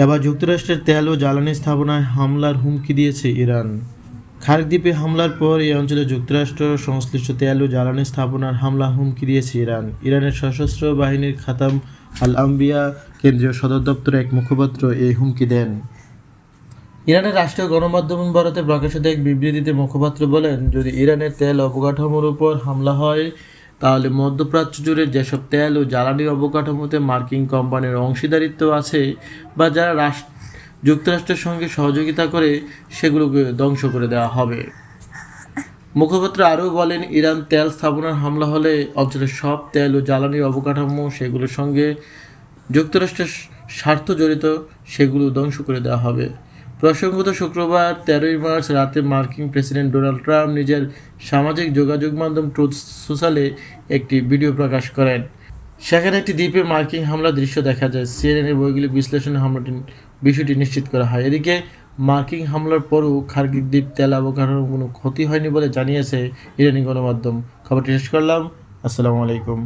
এবার যুক্তরাষ্ট্রের তেল ও জ্বালানি স্থাপনায় হামলার হুমকি দিয়েছে ইরান। খার্ক দ্বীপে হামলার পর এই অঞ্চলে যুক্তরাষ্ট্র সংশ্লিষ্ট তেল ও জ্বালানি স্থাপনার হামলা হুমকি দিয়েছে ইরান। ইরানের সশস্ত্র বাহিনীর খাতাম আল আম্বিয়া কেন্দ্রীয় সদর দপ্তরে এক মুখপাত্র এই হুমকি দেন। ইরানের রাষ্ট্রীয় গণমাধ্যম বরাতে প্রকাশিত এক বিবৃতিতে মুখপাত্র বলেন, যদি ইরানের তেল অবকাঠামোর উপর হামলা হয় তাহলে মধ্যপ্রাচ্য জুড়ে যেসব তেল ও জ্বালানি অবকাঠামোতে মার্কিন কোম্পানির অংশীদারিত্ব আছে বা যারা যুক্তরাষ্ট্রের সঙ্গে সহযোগিতা করে সেগুলোকে ধ্বংস করে দেওয়া হবে। মুখপাত্র আরও বলেন, ইরান তেল স্থাপনার হামলা হলে অঞ্চলের সব তেল ও জ্বালানির অবকাঠামো সেগুলোর সঙ্গে যুক্তরাষ্ট্রের স্বার্থ জড়িত সেগুলো ধ্বংস করে দেওয়া হবে। প্রসঙ্গত শুক্রবার 13 মার্চ রাতে মার্কিন প্রেসিডেন্ট ডোনাল্ড ট্রাম্প নিজের সামাজিক যোগাযোগ মাধ্যম ট্রুথ সোশ্যালে একটি ভিডিও প্রকাশ করেন। সেখানে একটি দ্বীপে মার্কিন হামলার দৃশ্য দেখা যায়। সিএনএনের বৈজ্ঞানিক বিশ্লেষণে বিষয়টি নিশ্চিত করা হয়। এদিকে মার্কিন হামলার পরও খার্ক দ্বীপ তেল অবকাঠামোর কোনো ক্ষতি হয়নি বলে জানিয়েছে ইরানি গণমাধ্যম। খবরটি শেষ করলাম। আসসালামু আলাইকুম।